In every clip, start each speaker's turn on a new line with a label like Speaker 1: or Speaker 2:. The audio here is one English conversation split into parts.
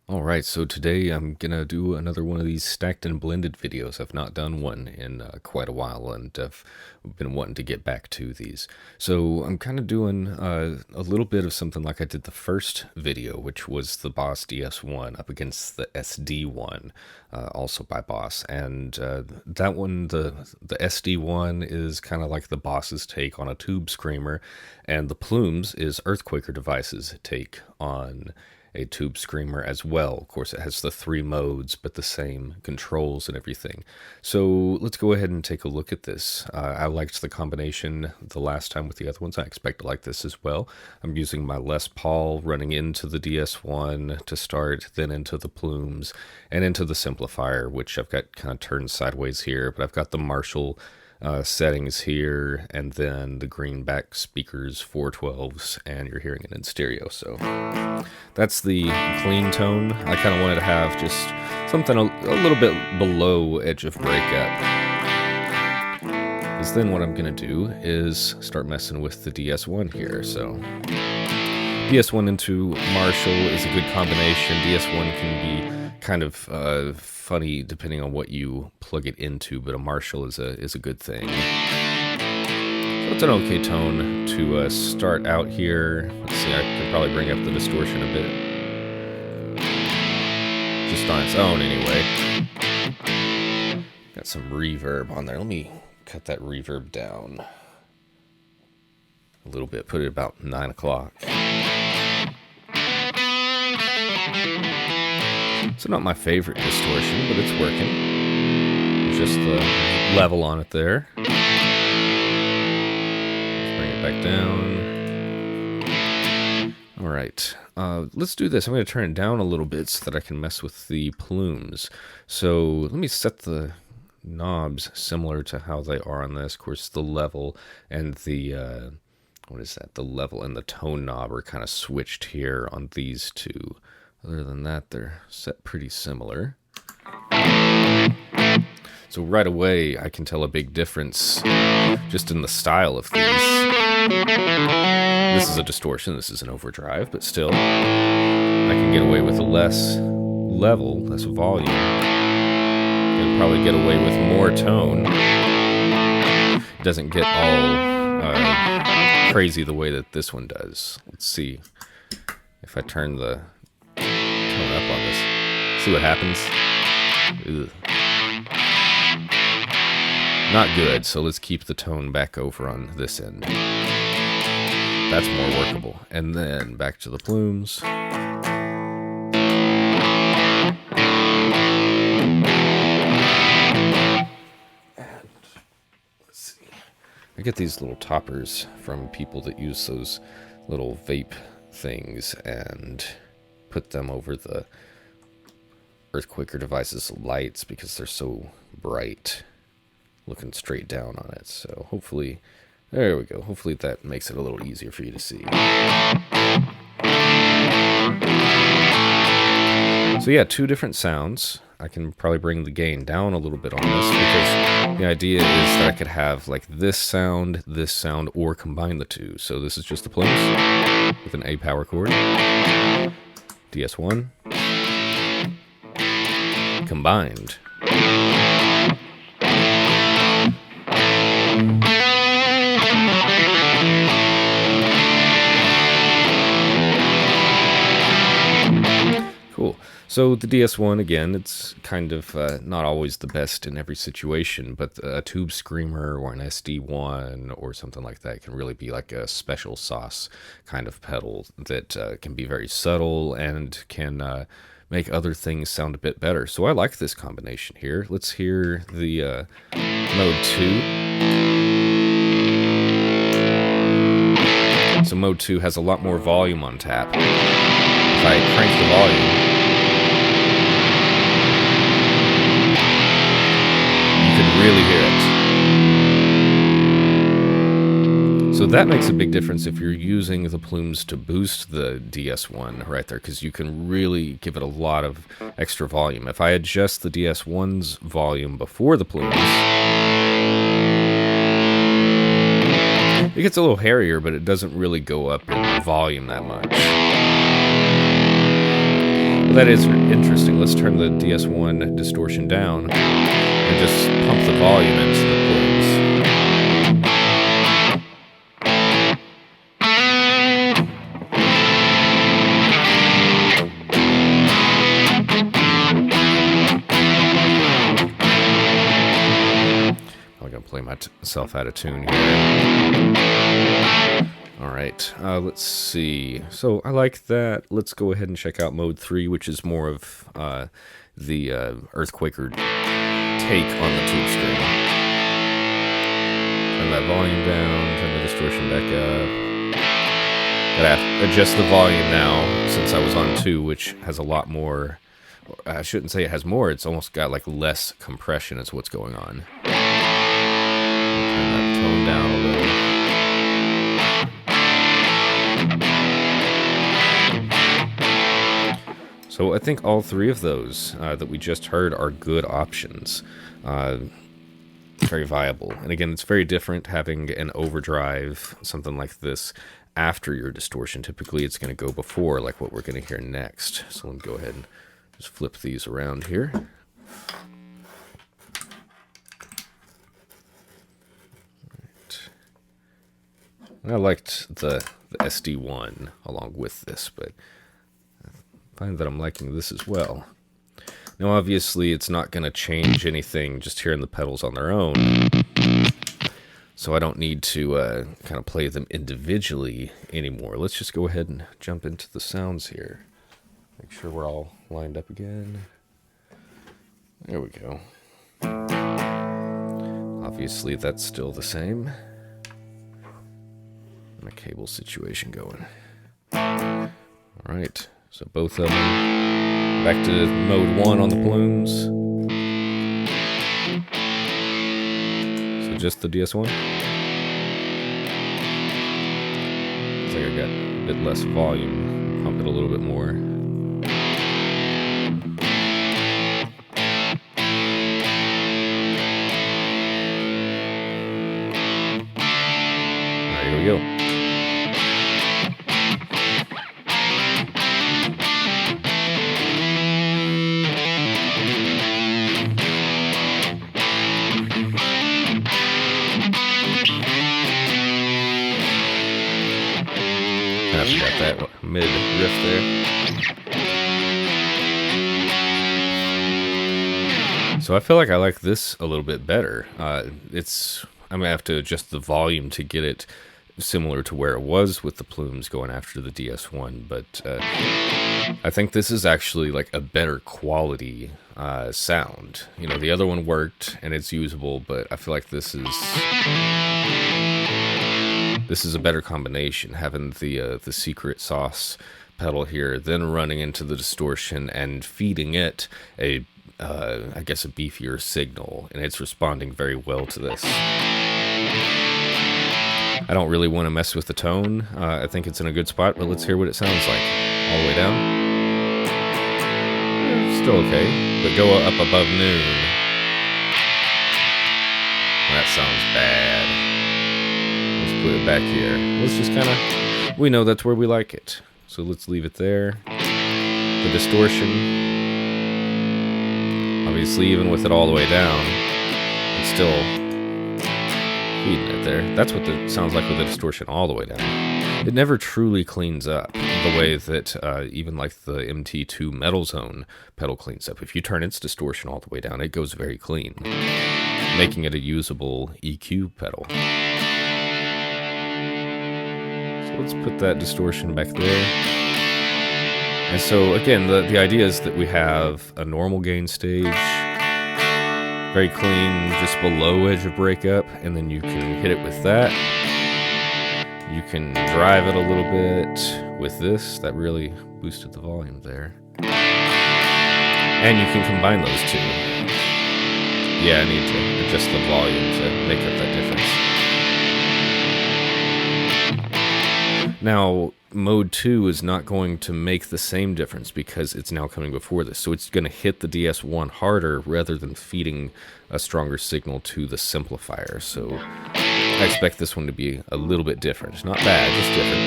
Speaker 1: Alright, so today I'm gonna do another one of these stacked and blended videos. I've not done one in quite a while, and I've been wanting to get back to these. So I'm kind of doing a little bit of something like I did the first video, which was the Boss DS-1 up against the SD-1, also by Boss. And that one, the SD-1 is kind of like the Boss's take on a tube screamer, and the Plumes is Earthquaker Device's take on a tube screamer as well. Of course, it has the 3 modes, but the same controls and everything. So let's go ahead and take a look at this. I liked the combination the last time with the other ones. I expect to like this as well. I'm using my Les Paul running into the DS-1 to start, then into the Plumes, and into the Simplifier, which I've got kind of turned sideways here, but I've got the Marshall settings here, and then the greenback speakers, 412s, and you're hearing it in stereo. So that's the clean tone. I kind of wanted to have just something a little bit below edge of breakup. Because then what I'm going to do is start messing with the DS-1 here. So DS-1 into Marshall is a good combination. DS-1 can be kind of funny depending on what you plug it into, but a Marshall is a good thing. So it's an okay tone to start out here. Let's see, I can probably bring up the distortion a bit. Just on its own anyway. Got some reverb on there. Let me cut that reverb down a little bit, put it about 9 o'clock. So not my favorite distortion, but it's working. Just the level on it there. Let's bring it back down. Alright, let's do this. I'm going to turn it down a little bit so that I can mess with the Plumes. So let me set the knobs similar to how they are on this. Of course, the level and the, what is that? The level and the tone knob are kind of switched here on these two. Other than that, they're set pretty similar. So right away, I can tell a big difference just in the style of these. This is a distortion, this is an overdrive, but still, I can get away with a less level, less volume, and probably get away with more tone. It doesn't get all crazy the way that this one does. Let's see if I turn the tone up on this. See what happens? Ugh. Not good, so let's keep the tone back over on this end. That's more workable. And then back to the Plumes. And let's see. I get these little toppers from people that use those little vape things and put them over the Earthquaker Device's lights because they're so bright, looking straight down on it. So hopefully, there we go. Hopefully that makes it a little easier for you to see. So yeah, 2 different sounds. I can probably bring the gain down a little bit on this because the idea is that I could have like this sound, or combine the two. So this is just the Plumes with an A power chord. DS-1 combined. Cool. So the DS-1, again, it's kind of not always the best in every situation, but a tube screamer or an SD-1 or something like that can really be like a special sauce kind of pedal that can be very subtle and can make other things sound a bit better. So I like this combination here. Let's hear the mode 2. So mode 2 has a lot more volume on tap. If I crank the volume, you can really hear it. So that makes a big difference if you're using the Plumes to boost the DS-1 right there, because you can really give it a lot of extra volume. If I adjust the DS-1's volume before the Plumes, it gets a little hairier, but it doesn't really go up in volume that much. That is interesting. Let's turn the DS-1 distortion down and just pump the volume into the plumes. I'm gonna play myself out of tune here. Alright, let's see. So I like that. Let's go ahead and check out mode 3, which is more of the Earthquaker take on the tube string. Turn that volume down, turn the distortion back up. Gotta adjust the volume now, since I was on 2, which has a lot more. I shouldn't say it has more, it's almost got like less compression is what's going on. Turn that tone down a little. So I think all three of those that we just heard are good options. Very viable. And again, it's very different having an overdrive, something like this, after your distortion. Typically it's going to go before, like what we're going to hear next. So let me go ahead and just flip these around here. Right. I liked the SD-1 along with this, but I find that I'm liking this as well. Now, obviously, it's not going to change anything just hearing the pedals on their own, so I don't need to kind of play them individually anymore. Let's just go ahead and jump into the sounds here. Make sure we're all lined up again. There we go. Obviously, that's still the same. My cable situation going. All right. So both of them, back to mode 1 on the plumes. So just the DS-1. Looks like I got a bit less volume. Pump it a little bit more. All right, here we go. I forgot that mid riff there. So I feel like I like this a little bit better. I'm gonna have to adjust the volume to get it similar to where it was with the plumes going after the DS-1, but I think this is actually like a better quality sound. You know, the other one worked and it's usable, but I feel like this is a better combination, having the secret sauce pedal here, then running into the distortion and feeding it I guess a beefier signal, and it's responding very well to this. I don't really want to mess with the tone. I think it's in a good spot, but let's hear what it sounds like. All the way down. Still okay, but go up above noon. That sounds bad. Put it back here. Let's just kind of, we know that's where we like it, so let's leave it there. The distortion, obviously, even with it all the way down, it's still feeding it there. That's what it sounds like with the distortion all the way down. It never truly cleans up the way that even like the MT2 Metal Zone pedal cleans up. If you turn its distortion all the way down, it goes very clean, making it a usable EQ pedal. Let's put that distortion back there. And so again, the idea is that we have a normal gain stage, very clean, just below edge of breakup, and then you can hit it with that. You can drive it a little bit with this. That really boosted the volume there. And you can combine those two. Yeah, I need to adjust the volume to make up that difference. Now, mode 2 is not going to make the same difference because it's now coming before this. So it's going to hit the DS-1 harder rather than feeding a stronger signal to the simplifier. So I expect this one to be a little bit different. Not bad, just different.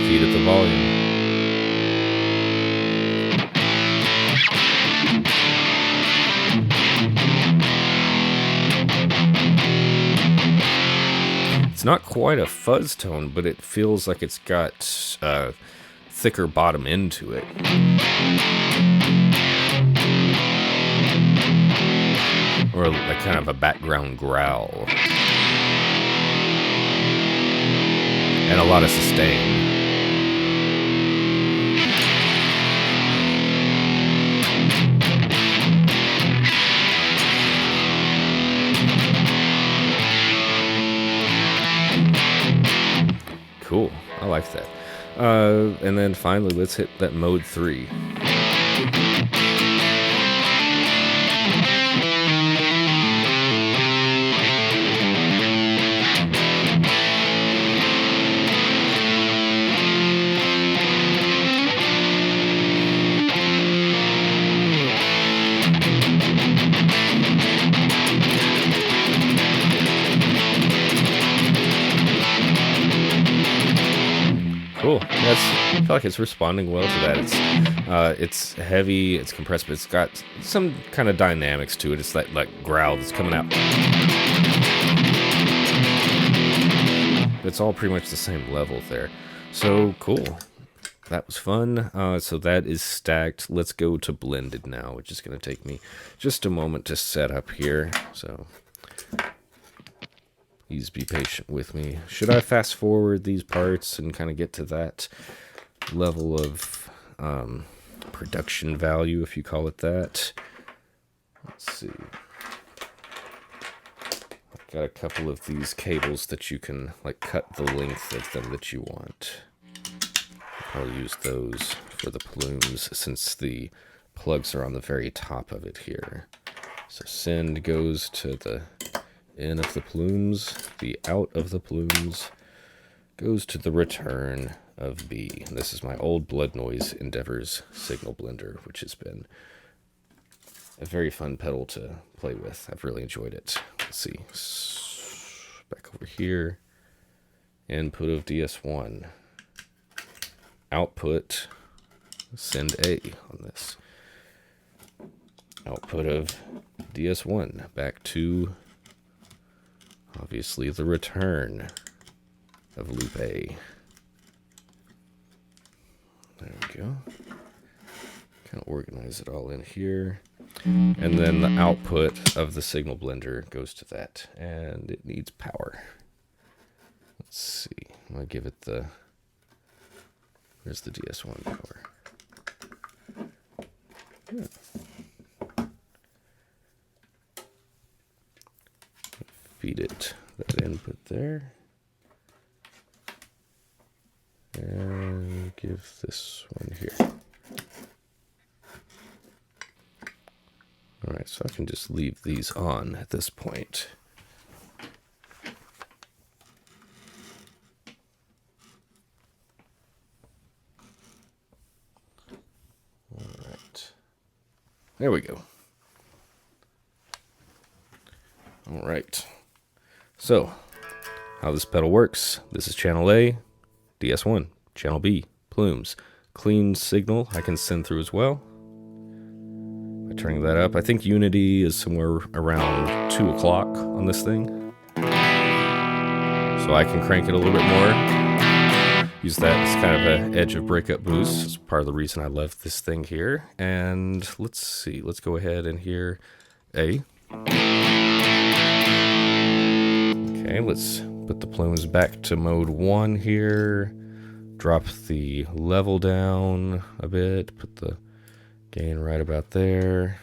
Speaker 1: feed it the volume. It's not quite a fuzz tone, but it feels like it's got a thicker bottom end to it. Or like kind of a background growl. And a lot of sustain. Cool, I like that. And then finally, let's hit that mode 3. Cool. I feel like it's responding well to that. It's heavy, it's compressed, but it's got some kind of dynamics to it. It's that like growl that's coming out. It's all pretty much the same level there. So cool. That was fun. So that is stacked. Let's go to blended now, which is going to take me just a moment to set up here. So please be patient with me. Should I fast forward these parts and kind of get to that level of production value, if you call it that? Let's see. I've got a couple of these cables that you can like cut the length of them that you want. I'll use those for the plumes since the plugs are on the very top of it here. So send goes to the in of the plumes, the out of the plumes goes to the return of B. And this is my old Blood Noise Endeavors signal blender, which has been a very fun pedal to play with. I've really enjoyed it. Let's see. Back over here. Input of DS-1. Output. Send A on this. Output of DS-1 back to obviously the return of loop A. There we go. Kind of organize it all in here. And then the output of the signal blender goes to that. And it needs power. Let's see. I'm going to give it the... There's the DS-1 power. Yeah. Feed it that input there. And give this one here. Alright, so I can just leave these on at this point. Alright. There we go. Alright. So, how this pedal works. This is channel A, DS-1. Channel B, plumes. Clean signal I can send through as well. By turning that up, I think unity is somewhere around 2 o'clock on this thing. So I can crank it a little bit more. Use that as kind of an edge of breakup boost. It's part of the reason I love this thing here. And let's see, let's go ahead and hear A. Okay, let's put the plumes back to mode 1 here. Drop the level down a bit. Put the gain right about there.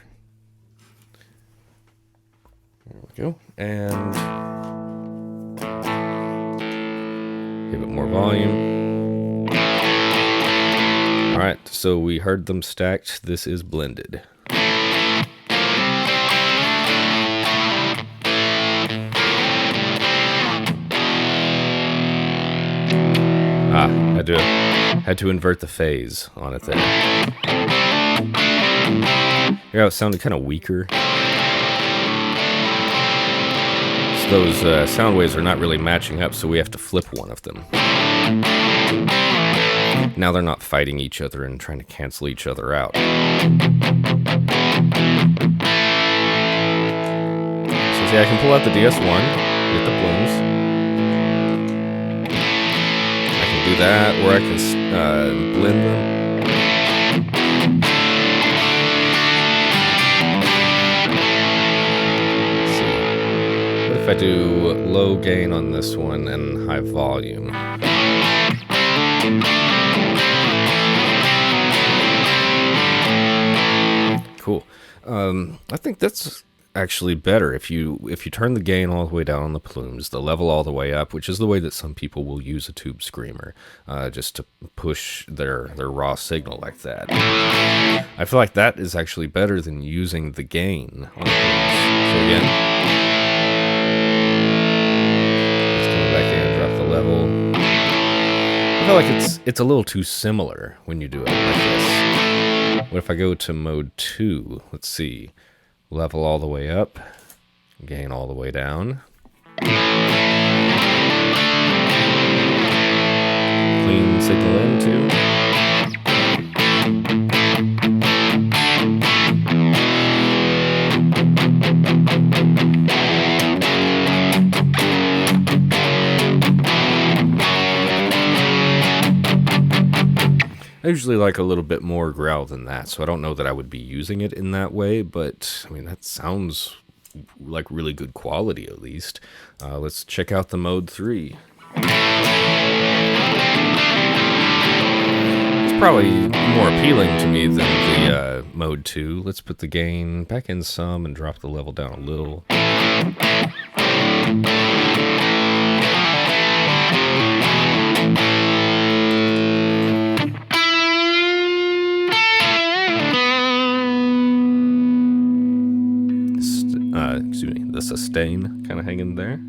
Speaker 1: There we go. And give it more volume. Alright, so we heard them stacked. This is blended. Had to invert the phase on it there. Yeah, it sounded kind of weaker. So those sound waves are not really matching up, so we have to flip one of them. now they're not fighting each other and trying to cancel each other out. So see, I can pull out the DS-1, get the plumes. I can do that, or I can blend them. If I do low gain on this one and high volume. Cool. I think that's actually better if you turn the gain all the way down on the plumes, the level all the way up, which is the way that some people will use a tube screamer, just to push their raw signal like that. I feel like that is actually better than using the gain on the plumes. So again. Level. I feel like it's a little too similar when you do it like this. What if I go to mode 2? Let's see. Level all the way up. Gain all the way down. Clean signal in too. I usually like a little bit more growl than that, so I don't know that I would be using it in that way, but I mean, that sounds like really good quality at least. Let's check out the mode 3. It's probably more appealing to me than the mode 2. Let's put the gain back in some and drop the level down a little. Excuse me, the sustain kind of hanging there.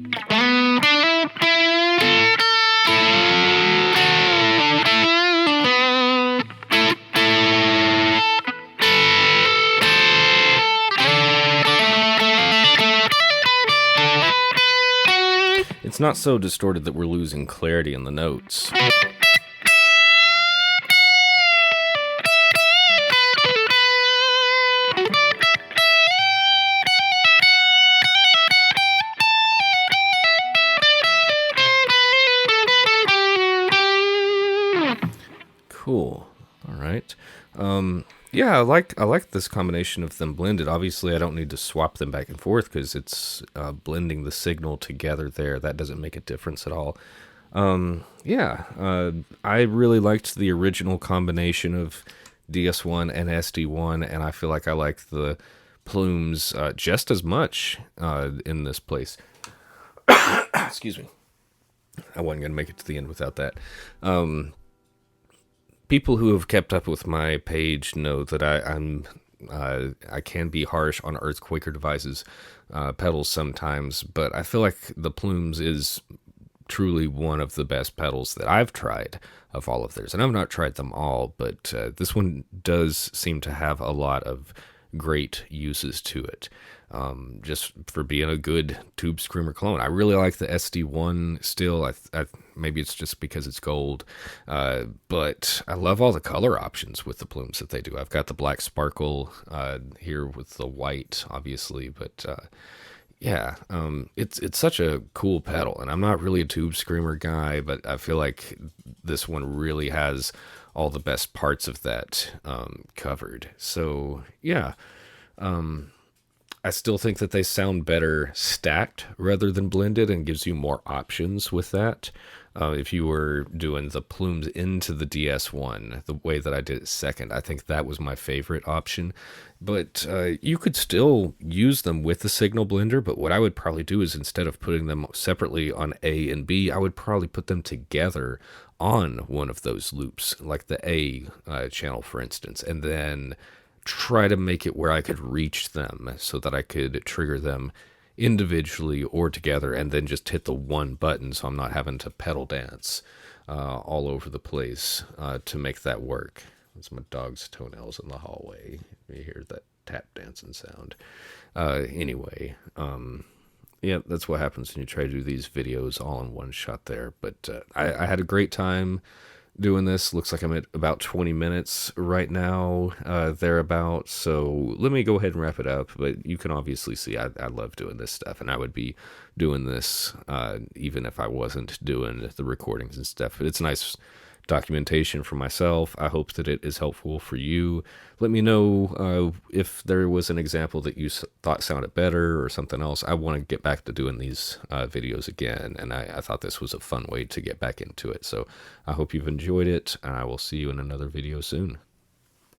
Speaker 1: It's not so distorted that we're losing clarity in the notes. Cool. All right. Yeah, I like this combination of them blended. Obviously, I don't need to swap them back and forth because it's blending the signal together there. That doesn't make a difference at all. Yeah, I really liked the original combination of DS-1 and SD-1, and I feel like I like the plumes just as much in this place. Excuse me. I wasn't going to make it to the end without that. People who have kept up with my page know that I can be harsh on Earthquaker Devices pedals sometimes, but I feel like the Plumes is truly one of the best pedals that I've tried of all of theirs. And I've not tried them all, but this one does seem to have a lot of great uses to it. Just for being a good Tube Screamer clone. I really like the SD-1 still. I maybe it's just because it's gold, but I love all the color options with the plumes that they do. I've got the black sparkle here with the white, obviously, but yeah, it's such a cool pedal, and I'm not really a Tube Screamer guy, but I feel like this one really has all the best parts of that covered. So yeah. I still think that they sound better stacked rather than blended and gives you more options with that. If you were doing the plumes into the DS-1, the way that I did it second, I think that was my favorite option. But you could still use them with the signal blender, but what I would probably do is instead of putting them separately on A and B, I would probably put them together on one of those loops, like the A channel, for instance, and then try to make it where I could reach them so that I could trigger them individually or together and then just hit the one button so I'm not having to pedal dance all over the place to make that work. That's my dog's toenails in the hallway. You hear that tap dancing sound. Anyway, yeah, that's what happens when you try to do these videos all in one shot there. But I had a great time doing this. Looks like I'm at about 20 minutes right now, thereabouts. So let me go ahead and wrap it up. But you can obviously see I love doing this stuff, and I would be doing this even if I wasn't doing the recordings and stuff. But it's nice documentation for myself. I hope that it is helpful for you. Let me know if there was an example that you thought sounded better or something else. I want to get back to doing these videos again, and I thought this was a fun way to get back into it. So I hope you've enjoyed it, and I will see you in another video soon.